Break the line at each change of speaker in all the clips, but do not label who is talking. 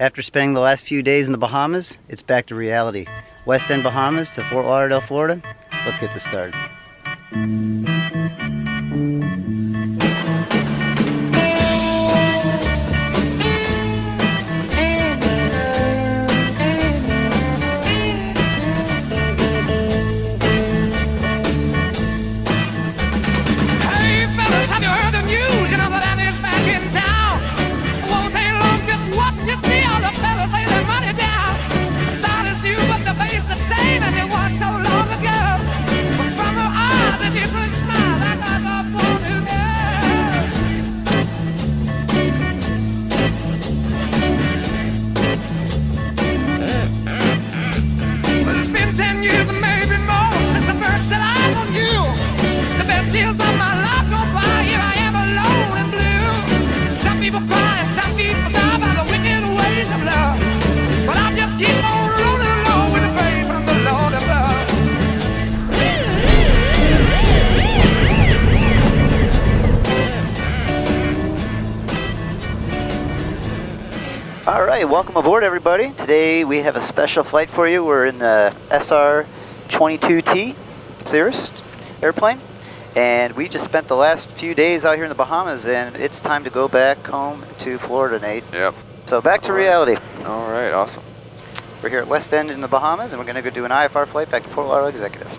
After spending the last few days in the Bahamas, it's back to reality. West End, Bahamas to Fort Lauderdale, Florida. Let's get this started.
Hey fellas, have you heard the news? You know that Annie's back in town. Won't they long just watch you see all the fellas lay their money down. The style is new, but the face the same, and it was so long ago. But from her eyes, a different smile, that's like a whole new girl. Well, it's been 10 years or maybe more since the first set I on you. The best years of my life go by, here I am alone and blue. Some people cry and some people die by the wicked ways of love. But I'll just keep on rolling along with the grace from the Lord above.
All right, welcome aboard, everybody. Today we have a special flight for you. We're in the SR22T Cirrus airplane, and we just spent the last few days out here in the Bahamas, and it's time to go back home to Florida, Nate.
Yep.
So back to reality.
All right, awesome.
We're here at West End in the Bahamas, and we're going to go do an IFR flight back to Fort Lauderdale Executive.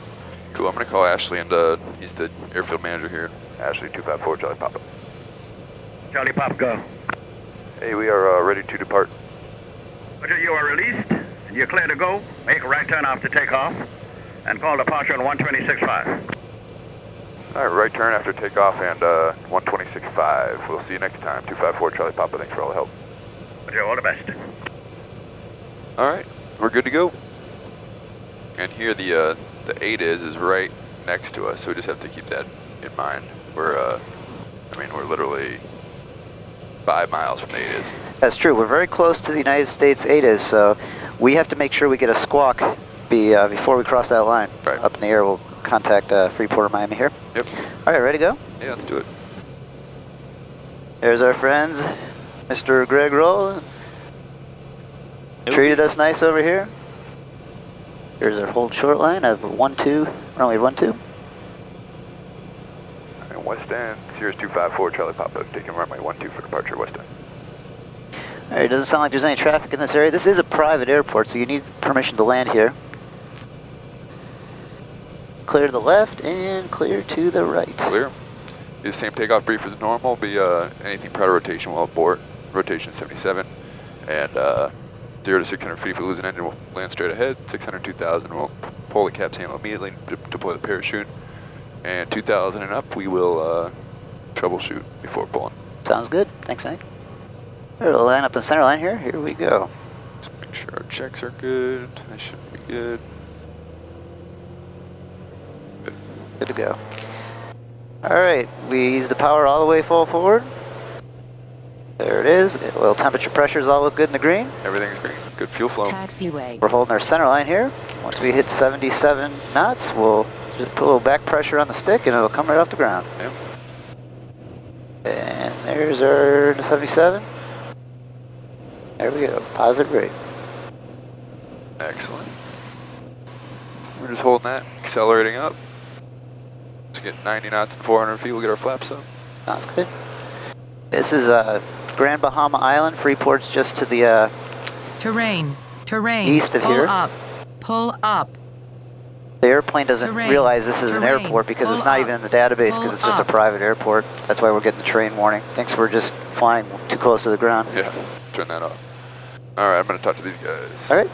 Cool, I'm going to call Ashley, and he's the airfield manager here. Ashley, 254, Charlie Papa.
Charlie Pop, go.
Hey, we are ready to depart.
Roger, you are released. You're clear to go. Make a right turn after takeoff. And call departure on 126.5.
All right, right turn after takeoff and 126.5. We'll see you next time. 254, Charlie Papa, thanks for all the help.
Roger, all the best.
All right, we're good to go. And here the 8 is right next to us, so we just have to keep that in mind. We're literally 5 miles from the 8 is.
That's true. We're very close to the United States ATIS, so we have to make sure we get a squawk before we cross that line.
Right.
Up in the air, we'll contact Freeport or Miami here.
Yep.
All right, ready to go?
Yeah, let's do it.
There's our friends, Mr. Greg Roll. Treated us nice over here. Here's our hold short line of 1-2, runway 12.
And West End, Cirrus 254, Charlie Papa, taking runway 12 for departure, West End.
All right, it doesn't sound like there's any traffic in this area. This is a private airport, so you need permission to land here. Clear to the left and clear to the right.
Clear. The same takeoff brief as normal. Be anything prior to rotation will abort. Rotation 77. And 0 to 600 feet if we lose an engine, we'll land straight ahead. 602,000, we'll pull the caps handle immediately, deploy the parachute. And 2,000 and up, we will troubleshoot before pulling.
Sounds good. Thanks, Nate. We'll line up in the center line here. Here we go.
Let's make sure our checks are good. They should be good.
Good to go. All right, we ease the power all the way full forward. There it is. Oil temperature pressures all look good in the green.
Everything's green. Good fuel flow.
Taxiway.
We're holding our center line here. Once we hit 77 knots, we'll just put a little back pressure on the stick and it'll come right off the ground.
Yep.
And there's our 77. There we go. Positive rate.
Excellent. We're just holding that, accelerating up. Let's get 90 knots and 400 feet. We'll get our flaps up.
Sounds good. This is Grand Bahama Island. Freeport's just to the
Terrain.
east of
Pull
here.
up. Pull up.
The airplane doesn't
Terrain.
realize this is an
Terrain.
airport because it's
Pull
not
up.
even in the database because
Pull
it's just a
up.
private airport. That's why we're getting the terrain warning. Thinks we're just flying too close to the ground.
Yeah, turn that off. All right, I'm going to talk to these guys.
All right.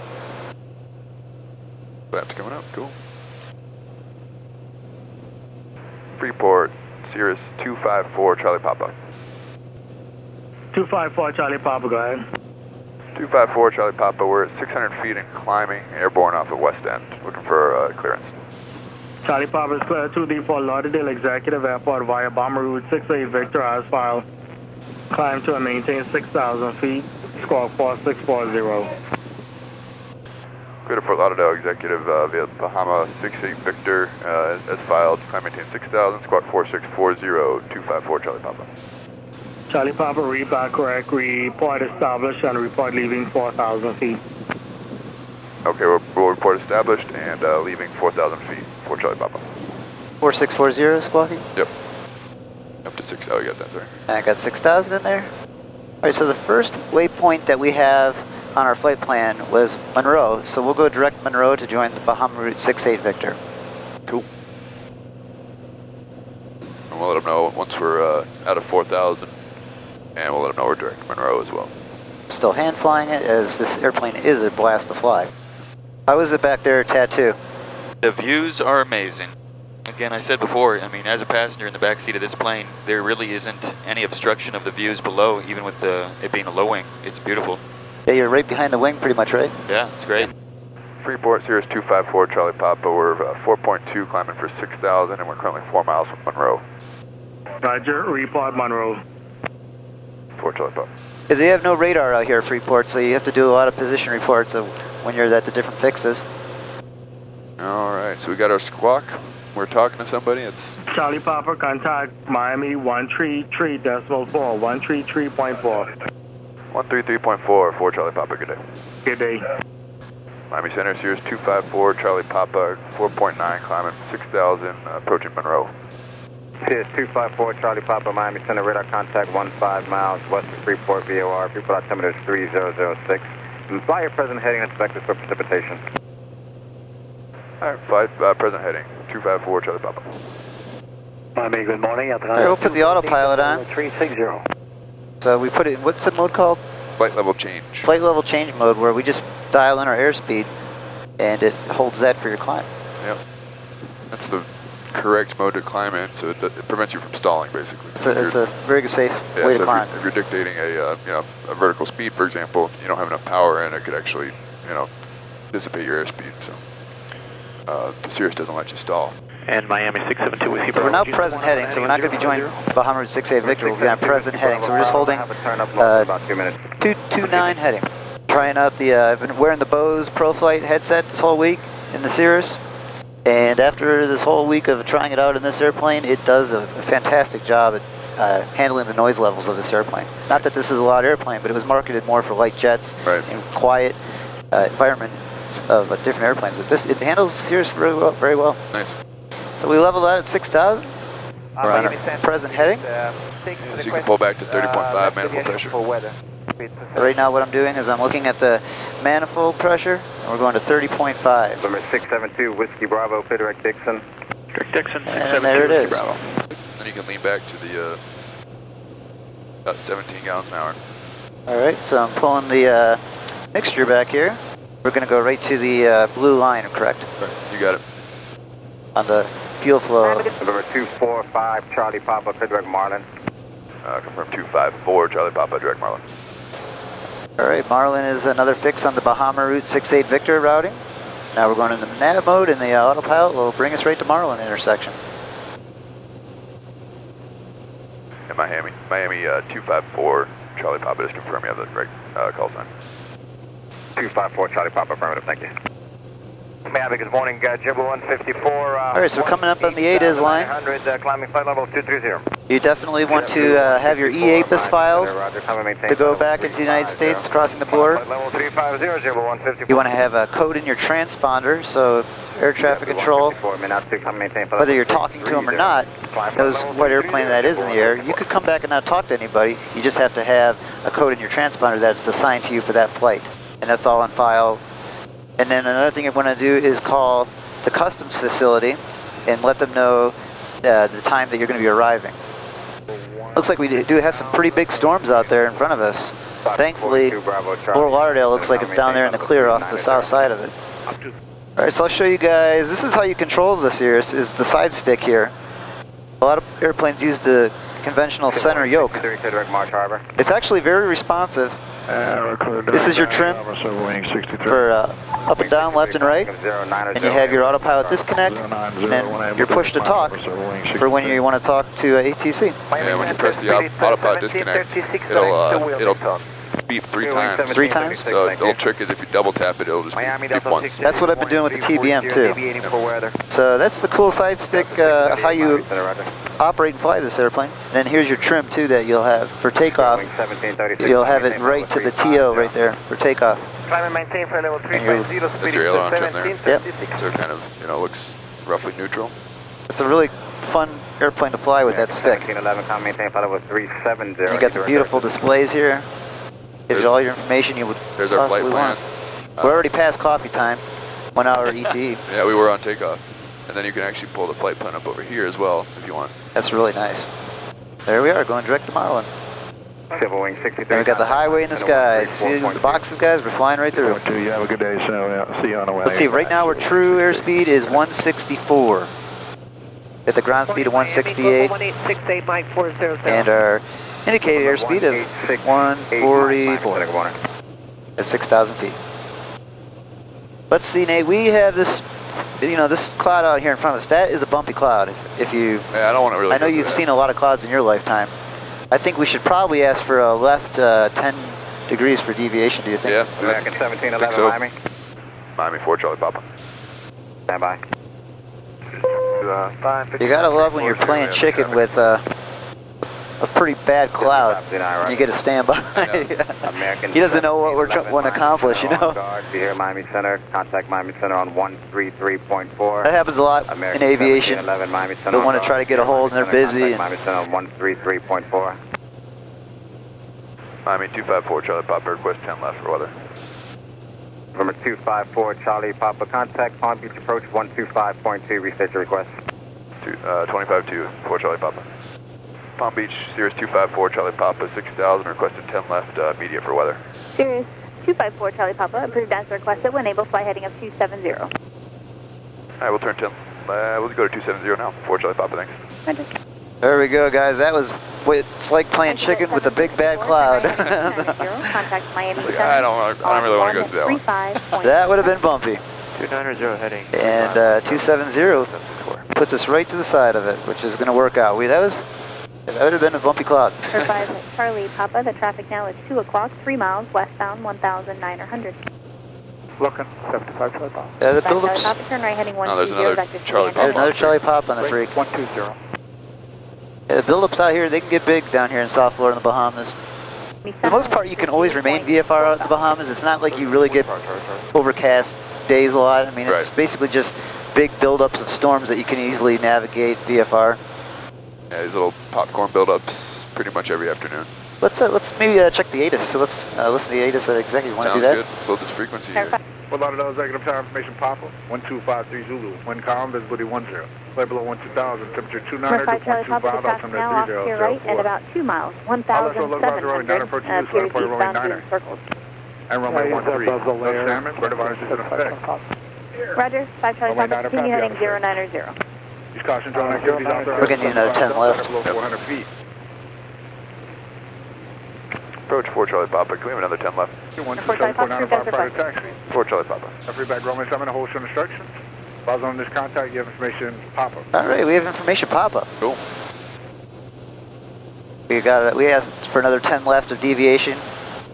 Flaps coming up, cool. Freeport, Cirrus 254, Charlie Papa.
254, Charlie Papa, go ahead.
254, Charlie Papa, we're at 600 feet and climbing, airborne off of West End, looking for clearance.
Charlie Papa is clear to the Fort Lauderdale Executive Airport via Bomber Route 68 Victor as filed. Climb to and maintain 6,000 feet, squawk 4640.
Clear to Fort Lauderdale Executive via Bahama 68 Victor as filed, climb maintain 6,000, squawk 4640, 254, Charlie Papa.
Charlie Papa, read back correct. Report established and report leaving 4,000 feet.
Okay, we'll report established and leaving 4,000 feet for Charlie Papa.
4640, Squawky?
Yep. Up to 6, oh, you got that, sorry.
I got 6,000 in there. All right, so the first waypoint that we have on our flight plan was Monroe, so we'll go direct Monroe to join the Bahama Route 68 Victor.
Cool. And we'll let them know once we're out of 4,000, and we'll let them know we're direct Monroe as well.
Still hand flying it, as this airplane is a blast to fly. How is it back there, Tattoo?
The views are amazing. Again, I said before, I mean, as a passenger in the back seat of this plane, there really isn't any obstruction of the views below, even with it being a low wing. It's beautiful.
Yeah, you're right behind the wing pretty much, right?
Yeah, it's great.
Freeport, Cirrus 254, Charlie Papa. We're 4.2, climbing for 6,000, and we're currently 4 miles from Monroe.
Roger, report Monroe.
For Charlie Papa.
Yeah, they have no radar out here at Freeport, so you have to do a lot of position reports of when you're at the different fixes.
All right, so we got our squawk. We're talking to somebody. It's
Charlie Papa, contact Miami 133.4, 133.4.
133.4 for Charlie Papa. Good day.
Good day.
Miami Center, Cirrus 254, Charlie Papa, 4.9, climbing 6,000, approaching Monroe.
Cirrus 254, Charlie Papa, Miami Center, radar contact 15 miles west of Freeport, VOR. Freeport altimeter is 3006. And fly your present heading expected for precipitation.
All right, flight present heading, 254, Charlie Papa.
Miami, good morning.
All right, we'll put the autopilot on.
360.
So we put it, what's the mode called?
Flight level change.
Flight level change mode, where we just dial in our airspeed, and it holds that for your climb.
Yep. That's the correct mode to climb in, so it prevents you from stalling, basically.
It's a very safe way to climb.
If you're dictating a vertical speed, for example, you don't have enough power, and it could actually, dissipate your airspeed. So the Cirrus doesn't let you stall.
And Miami 672 with you.
So we're now present heading, so we're not going to be joining Bahama Route 68 Victor. We'll be on present heading, so we're just holding 229 heading. Trying out I've been wearing the Bose ProFlight headset this whole week in the Cirrus, and after this whole week of trying it out in this airplane, it does a fantastic job at handling the noise levels of this airplane. Not that this is a loud airplane, but it was marketed more for light jets and quiet environments of different airplanes. But it handles the Cirrus very well.
Nice.
So we leveled out at 6,000. We're on our present heading.
So you can pull back to 30.5 manifold pressure.
Right now what I'm doing is I'm looking at the manifold pressure, and we're going to 30.5.
Number 672, Whiskey Bravo, Direct Dixon.
Direct Dixon,
And there it is.
Bravo. Then you can lean back to the about 17 gallons an hour.
Alright, so I'm pulling the mixture back here. We're going to go right to the blue line, correct?
Right, you got it.
On the fuel flow.
Number 245, Charlie Papa, Direct Marlin.
Confirm 254, Charlie Papa, direct Marlin.
Alright, Marlin is another fix on the Bahama Route 68 Victor routing. Now we're going into nav mode, and the autopilot will bring us right to Marlin intersection.
And Miami 254, Charlie Papa, just confirm you have the correct call sign.
254, Charlie Papa, affirmative, thank you. Miami, good morning, Jibble 154.
Alright, so we're coming up on the ADIS line.
900, climbing flight level 230.
You definitely want to have your E-APIS filed to go back into the United States, crossing the border.
Level 350, Jibble 154.
You want to have a code in your transponder, so air traffic control, whether you're talking to them or not, knows what airplane that is in the air. You could come back and not talk to anybody. You just have to have a code in your transponder that's assigned to you for that flight, and that's all on file. And then another thing you want to do is call the customs facility and let them know the time that you're going to be arriving. Looks like we do have some pretty big storms out there in front of us. Thankfully, Fort Lauderdale looks like it's down there in the clear off the south side of it. Alright, so I'll show you guys, this is how you control the Cirrus, is the side stick here. A lot of airplanes use the conventional center yoke. It's actually very responsive. This is your trim for up and down, left and right, and you have your autopilot disconnect, and then your push to talk for when you want to talk to ATC.
Yeah, when you press the autopilot disconnect, it'll beep 3 times.
3 times?
So the old trick is if you double tap it, it'll just beep once.
That's what I've been doing with the TBM too. So that's the cool side stick, how you operate and fly this airplane. And then here's your trim too that you'll have for takeoff. You'll have it right to the TO right there for takeoff.
Climb and maintain for level 350.
That's your aileron trim there.
Yep.
So it kind of, looks roughly neutral.
It's a really fun airplane to fly with that stick.
1711, climb and maintain for level 370.
You got the beautiful displays here. Gives you all your information you would
There's our flight
possibly
plan.
want. We're already past coffee time. 1 hour ETE.
Yeah, we were on takeoff. And then you can actually pull the flight plan up over here as well, if you want.
That's really nice. There we are, going direct to Marlin.
Civil wing 63.
And we got the highway in the sky. See the boxes, guys? We're flying right through.
You have a good day. So, see you on the way.
Let's see, right now our true airspeed is 164. At the ground speed of 168. And our indicated airspeed of 144. At 6,000 feet. Let's see, Nate, we have this, this cloud out here in front of us. That is a bumpy cloud. If you,
Yeah, I don't want to really.
I know you've seen a lot of clouds in your lifetime. I think we should probably ask for a left 10 degrees for deviation, do you think?
Yeah.
American 1711,
so.
Miami.
Miami 4 Charlie Papa.
Stand by.
You gotta love when you're playing chicken with a pretty bad cloud. You get a standby. He doesn't know what we're trying to accomplish,
Be here, Miami Center. Contact Miami Center on 133.4.
That happens a lot in aviation.
Miami Center.
They want to try to get a hold and they're busy.
Miami Center on 133.4.
Miami 254 Charlie Papa, request 10 left for weather.
Number 254 Charlie Papa, contact Palm Beach approach 125.2. Restate your request.
25-2, 4 Charlie Papa. Palm Beach, Cirrus 254 Charlie Papa, 6,000, requested 10 left, media for weather.
Cirrus 254 Charlie Papa, approved as requested when able, fly heading up 270.
All right, we'll turn 10. We'll go to 270 now, 4 Charlie Papa, thanks.
Roger.
There we go, guys. That was, it's like playing chicken with a big bad cloud.
Contact Miami Center.
I don't really want to go through that one.
That would have been bumpy.
290 heading.
And 270 puts us right to the side of it, which is going to work out. That would have been a bumpy cloud.
5 Charlie Papa, the traffic now is 2 o'clock, 3 miles westbound, 1,900.
Looking, 75 Charlie Papa.
Yeah, the
Charlie
buildups.
Papa, turn right heading 120.
There's another Charlie Papa.
There's another Charlie Papa on the freak.
120.
Yeah, the buildups out here, they can get big down here in South Florida and the Bahamas. For the most part, you can always remain VFR out at the Bahamas. It's not like you really get overcast days a lot. I mean, it's basically just big buildups of storms that you can easily navigate VFR.
Yeah, these little popcorn buildups pretty much every afternoon.
Let's maybe check the ATIS. So let's listen to the ATIS executive. Want to do that?
Sounds good. Let's load this frequency here.
Fort Lauderdale Executive Tower Information Papa, 1253 Zulu. Wind calm, visibility 10. Flight below 12,000, temperature 290,
5 Charlie Papa, the traffic now off to your right at about 2 miles, 1,700. Appears eastbound through circles.
And runway 13. No salmon, bird devices in effect.
Roger, 5 Charlie Papa, continue heading 090.
Use caution, drone activities out there.
We're going to need another 10 left.
Below 400 feet.
Approach 4 Charlie Papa. Can we have another 10 left?
127.95 private taxi.
4 Charlie Papa.
Every back runway 7, hold show instructions. Files on this contact, you have information Papa.
All right, we have information Papa.
Cool.
We asked for another 10 left of deviation,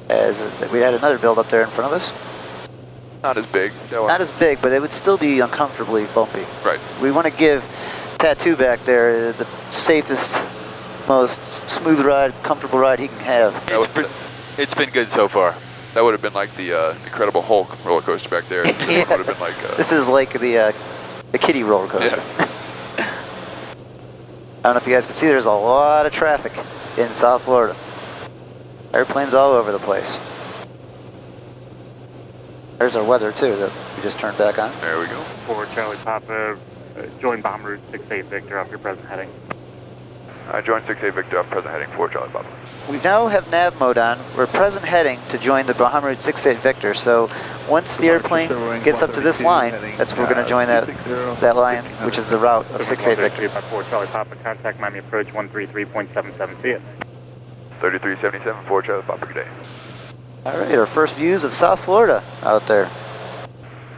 as we had another build up there in front of us.
Not as big.
Not as big, but it would still be uncomfortably bumpy.
Right.
We want to give Tattoo back there the safest, most smooth ride, comfortable ride he can have.
It's been good so far.
That would have been like the Incredible Hulk roller coaster back there. This
Yeah.
would have been like.
This is like the kiddie roller coaster.
Yeah.
I don't know if you guys can see, there's a lot of traffic in South Florida. Airplanes all over the place. There's our weather too that we just turned back on.
There we go.
4 Charlie Papa, join bomb route 68 Victor off your present heading.
I joined 68 Victor off present heading 4 Charlie Papa.
We now have nav mode on. We're present heading to join the Bahamas route 68 Victor. So once the airplane gets up to this line, that's when we're going to join that line, which is the route of 68 Victor.
4 Charlie Papa, contact Miami approach 133.77. See it.
3377 4 Charlie Papa. Good day.
All right, our first views of South Florida out there.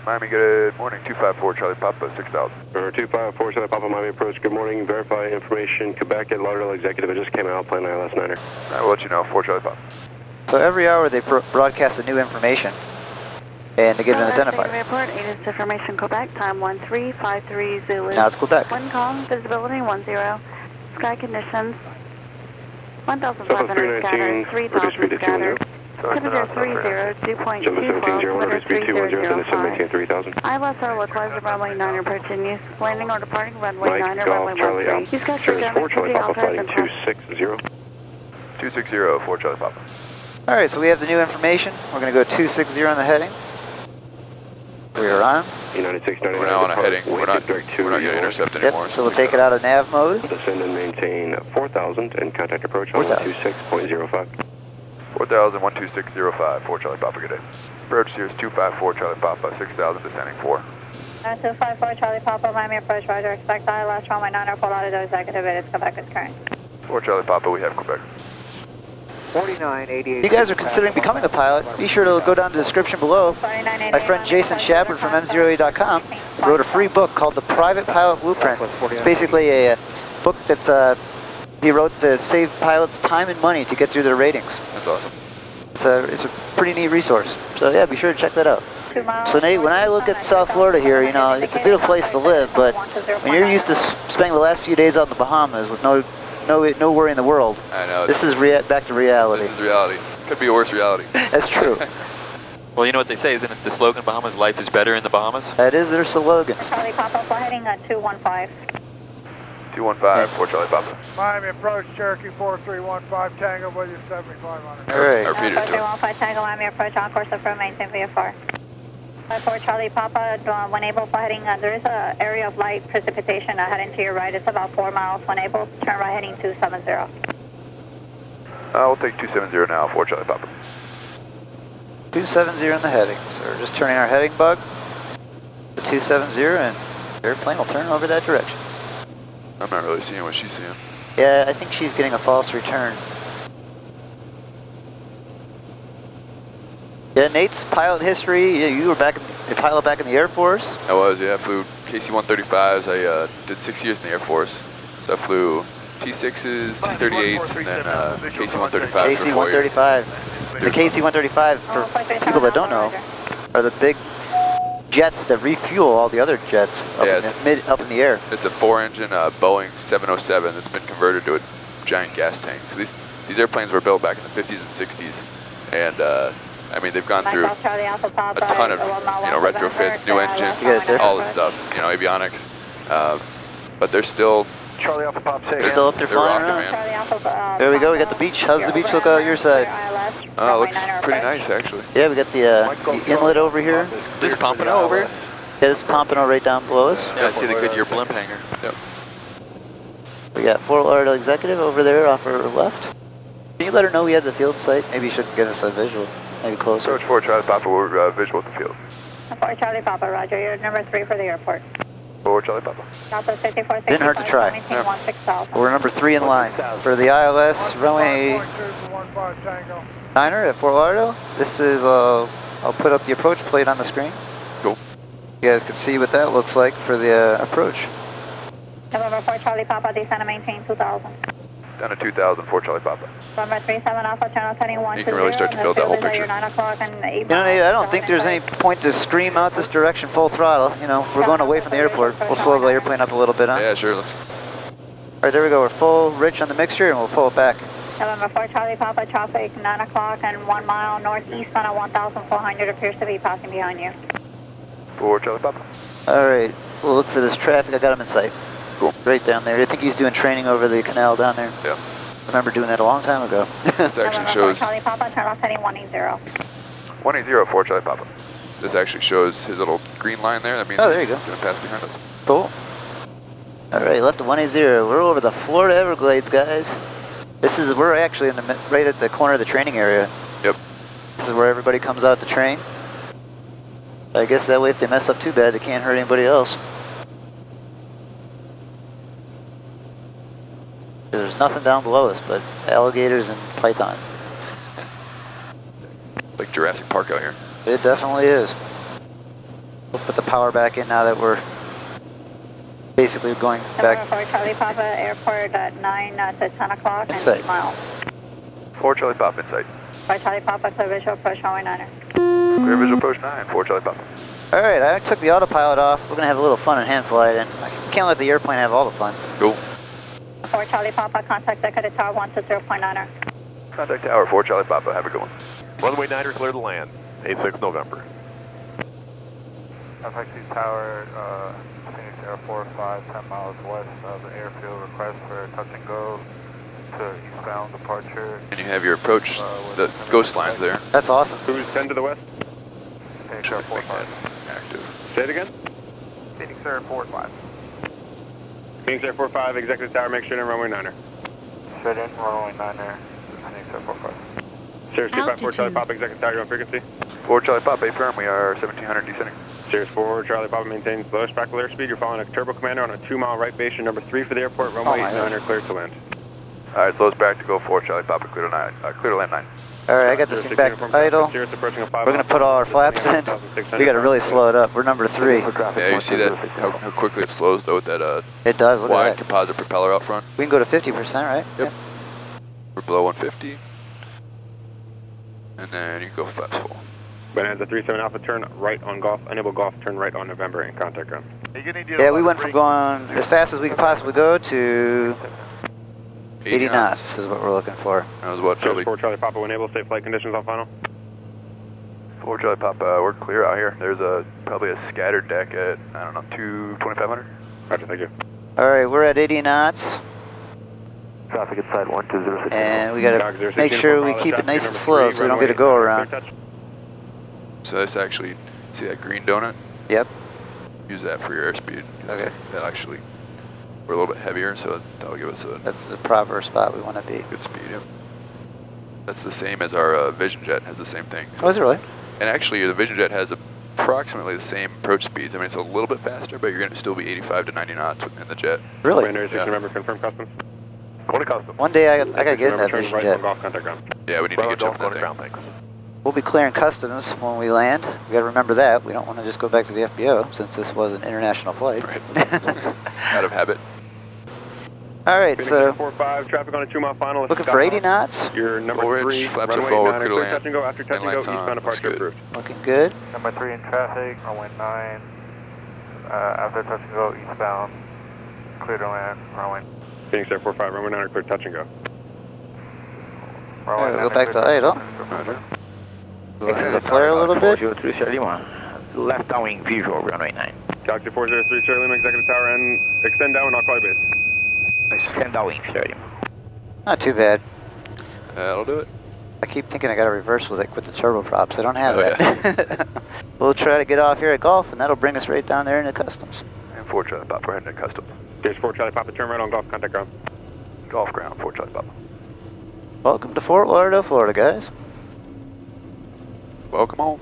Miami, good morning. 254 Charlie Papa, 6,000.
254 Charlie Papa, Miami approach. Good morning. Verify information. Quebec at Lauderdale Executive. I just came out playing ILS 9er.
I will let you know. 4 Charlie Papa.
So every hour they broadcast a new information, and they give an identifier.
Report, ATIS information Quebec, time 1353 Zulu.
Now it's Quebec.
Wind calm, visibility 10. Sky conditions 1,500 scattered, 3,000 scattered. Temperature 30, 2.24, 3005. ILS localized runway 9 approaching use, landing or departing runway 9 or runway 13. Use got your
Cirrus 4 Charlie Papa flighting 260.
260, 4 Charlie Papa.
Alright, so we have the new information. We're going to go 260 on the heading. We are on.
We're now on a heading. We're not going to intercept anymore.
Yep, so we'll take it out of nav mode.
Descend and maintain 4,000 and contact approach on 126.05.
4,000, 12605, 4 Charlie Papa, good day. Approach Cirrus 254 Charlie Papa, 6,000, descending 4.
254 Charlie Papa, Miami approach, roger. Expect ILS runway 9 or full out of those executive, it is Quebec is current.
4 Charlie Papa, we have Quebec.
4988. If you guys are considering becoming a pilot, be sure to go down to the description below. My friend Jason Shepard from M0A.com wrote a free book called The Private Pilot Blueprint. It's basically a book that's he wrote to save pilots time and money to get through their ratings.
That's awesome.
It's a pretty neat resource. So yeah, be sure to check that out. So Nate, when I look at South Florida here, you know, it's a beautiful place to live, but when you're used to spending the last few days out in the Bahamas with no worry in the world,
I know.
this is back to reality.
This is reality. Could be a worse reality.
That's true.
Well, you know what they say, isn't it? The slogan Bahamas, life is better in the Bahamas?
That is their slogan.
Charlie Papa, fly heading 215.
215, 4 Charlie Papa.
Miami approach, Cherokee 4315, Tango with you 7500.
All right.
I repeated it to him.
4315 Tango, Miami approach, on course of maintain VFR. 4 Charlie Papa, when able, fly heading, there is an area of light precipitation heading to your right. It's about 4 miles. When able, turn right heading 270.
We'll take 270 now, 4 Charlie Papa.
270 in the heading. So we're just turning our heading bug to 270, and the airplane will turn over that direction.
I'm not really seeing what she's seeing.
Yeah, I think she's getting a false return. Yeah, Nate's pilot history. You were a pilot back in the Air Force.
I was, yeah. I flew KC-135s. I did 6 years in the Air Force. So I flew T6s, T38s, and then KC-135.
KC-135. The KC-135, for people that don't know, are the big jets that refuel all the other jets up in the air.
It's a 4-engine Boeing 707 that's been converted to a giant gas tank. So these airplanes were built back in the 50s and 60s, and I mean they've gone through a ton of retrofits, new engines, all this stuff, avionics, but they're still.
Charlie Alpha Pop 6.
They're still up there flying around. There we go. We got the beach. How's the beach look out your side?
Oh, it looks pretty nice actually.
Yeah, we got the inlet over here.
This is Pompano over here?
Yeah, this is Pompano right down below us.
Yeah, I see the Goodyear blimp hangar.
Yep.
We got Fort Lauderdale Executive over there off our left. Can you let her know we had the field site? Maybe you should give us a visual. Maybe closer.
Approach 4 Charlie Papa, we're visual at the field.
4 Charlie Papa, roger. You're number 3 for the airport.
4 Charlie Papa.
Didn't hurt to try. Yeah. We're number 3 in line for the ILS runway 9er at Fort Lauderdale. This is, I'll put up the approach plate on the screen.
Cool.
You guys can see what that looks like for the approach.
November 4 Charlie Papa, descend and maintain 2000.
Down to 2,000, 4 Charlie Papa.
November 37 Alpha, channel heading 120.
You can really start to build that whole picture.
9 o'clock and 8
You know, Nate, I don't think there's any point to scream out this direction full throttle. You know, we're going away from the airport. We'll slow the airplane up a little bit, huh?
Yeah, sure. Let's.
All right, there we go. We're full rich on the mixture, and we'll pull it back.
November 4 Charlie Papa, traffic 9 o'clock and 1 mile northeast on a 1,400 appears to be passing behind you.
4 Charlie Papa.
All right, we'll look for this traffic. I got him in sight.
Cool.
Right down there. I think he's doing training over the canal down there.
Yeah.
I remember doing that a long time ago.
This actually shows.
Charlie Papa, turn off heading 180.
180, 4 Charlie Papa. This actually shows his little green line there. That means
there you
he's
go.
going to pass behind us.
Cool. All right, left to 180. We're over the Florida Everglades, guys. We're actually right at the corner of the training area.
Yep.
This is where everybody comes out to train. I guess that way if they mess up too bad, they can't hurt anybody else. There's nothing down below us but alligators and pythons.
Like Jurassic Park out here.
It definitely is. We'll put the power back in now that we're basically going back.
November 4 Charlie Papa, airport at 9 to 10 o'clock and
Inside.
8 miles.
4 Charlie Papa, inside.
4 Charlie Papa, clear visual approach runway 9er.
Clear visual approach 9, 4 Charlie Papa.
All right, I took the autopilot off. We're going to have a little fun in hand flight, and I can't let the airplane have all the fun.
Cool.
4 Charlie Papa, contact Decatur Tower 120.9er.
Contact Tower, 4 Charlie Papa, have a good one.
Runway 9er clear to land, 86 November.
FXC Tower, Phoenix Air 45, 10 miles west of the airfield. Request for touch and go to eastbound departure.
And you have your approach, the ghost lines there.
That's awesome.
Cruise 10 to the west.
Phoenix Air 45.
Active.
Say it again.
Phoenix Air 45.
Phoenix Air 45, Executive Tower, make sure in runway 9er.
Straight in, runway 9er, Phoenix Air 45.
Cirrus 254 Charlie Papa, Executive Tower, you on frequency?
4 Charlie Papa, affirm, we are 1700 descending.
Cirrus 4 Charlie Papa maintains lowest practical airspeed. You're following a turbo commander on a 2-mile right base. Your number 3 for the airport, runway 9er, clear to land.
Alright, slowest practical, 4 Charlie Papa, clear to land 9.
All right, I got this thing back to idle. We're going to put all our flaps in. We got to really slow it up. We're number 3.
Yeah, you see that, how quickly it slows though with that
it does, look
wide
at that.
composite propeller out front.
We can go to 50%, right?
Yep. We're below 150. And then you can go flaps full.
Banyan 37 Alpha, turn right on Golf, enable Golf, turn right on November and contact ground.
Yeah, we went from going as fast as we could possibly go to 80 knots is what we're looking for.
That was what,
Charlie? 4 Charlie Papa, enable safe flight conditions on final.
4 Charlie Papa, we're clear out here. There's probably a scattered deck at, I don't know, 2500.
Roger, thank you.
All right, we're at 80 knots.
Traffic inside 120.
And we got to make sure we keep it nice and slow so we don't get a go around.
So that's actually, see that green donut?
Yep.
Use that for your airspeed.
Okay.
That actually, we're a little bit heavier, so that'll give us a...
That's the proper spot we want to be.
Good speed, yep. That's the same as our Vision Jet, has the same thing. So.
Oh, is it really?
And actually, the Vision Jet has approximately the same approach speeds. I mean, it's a little bit faster, but you're going to still be 85 to 90 knots in the jet.
Really?
Yeah. Remember, confirm customs. Go to customs.
One day I got to get in that Vision Jet.
Yeah, we need to get you on that thing.
We'll be clearing customs when we land. We got to remember that. We don't want to just go back to the FBO since this was an international flight.
Right. Out of habit.
All right, so
45 traffic on a 2-mile final.
Looking for 80 knots.
Your number
Full
3,
ridge, flaps
runway
are forward,
9,
clear to
clear
land.
touch and go. After touch and go, eastbound departure approved.
Looking good.
Number 3 in traffic, runway 9. After touch and go, eastbound, clear to land, runway.
Phoenix Air 45, runway 9, clear touch and go.
All right, we'll go back to idle. Go ahead and flare a little bit.
Left downwind visual, runway 9.
Galaxy 403, Charlie Lima, Executive Tower, and extend down, I'll call you base.
Nice. Extend downwind, Charlie.
Not too bad.
That'll do it.
I keep thinking I got to reverse with the turboprops. I don't have that.
Yeah.
We'll try to get off here at Gulf, and that'll bring us right down there into customs.
And 4 Charlie Papa, we're heading to customs.
There's 4 Charlie Papa, turn right on Golf, contact ground.
Golf ground, 4 Charlie Papa.
Welcome to Fort Lauderdale, Florida, guys.
Welcome home.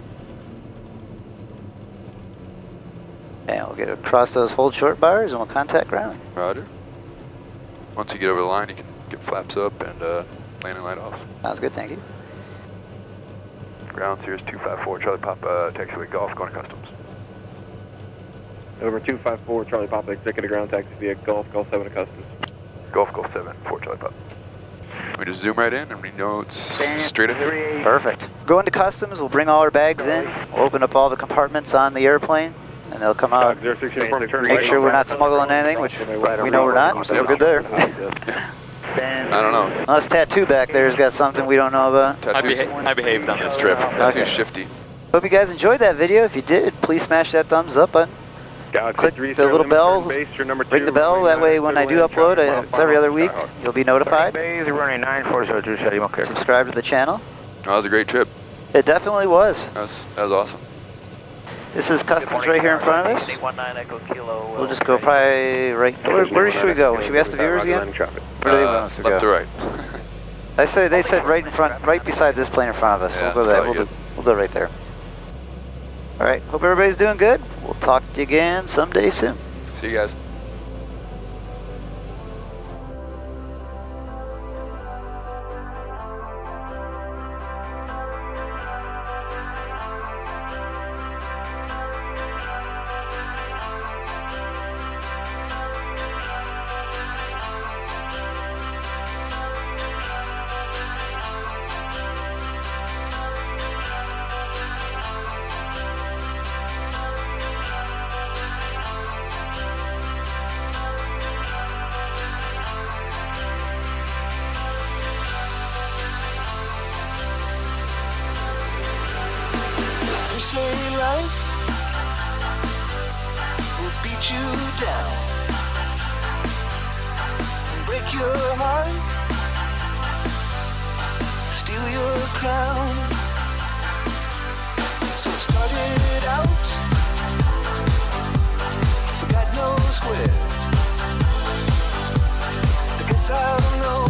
And we'll get across those hold short bars, and we'll contact ground.
Roger. Once you get over the line, you can get flaps up and landing light off.
Sounds good, thank you.
Ground Cirrus 254, Charlie Papa, taxiway Golf, going to customs.
Over 254, Charlie Papa, executive ground taxi via Golf, Golf 7 to customs.
Golf 7, 4 Charlie Papa. We just zoom right in and we know it's straight ahead.
Perfect. Go into customs, we'll bring all our bags in, we'll open up all the compartments on the airplane, and they'll come out. Make sure we're not smuggling anything, which we know we're not, so we're good there.
I don't know.
Unless Tattoo back there's got something we don't know about.
I behaved on this trip.
Tattoo's shifty.
Hope you guys enjoyed that video. If you did, please smash that thumbs up button. Click the little bells, ring the bell, that way when I do upload, it's every other week, you'll be notified. Subscribe to the channel.
That was a great trip.
It definitely was.
That was awesome.
This is customs right here in front of us. We'll just go probably right. Where should we go? Should we ask the viewers again? Where do they want us to go?
Left to right.
They said right in front, right beside this plane in front of us.
Yeah,
So we'll go there. We'll go right there. All right. Hope everybody's doing good. We'll talk to you again someday soon.
See you guys.
Some say life will beat you down and break your heart, steal your crown. So started out for God knows where. I guess I'll know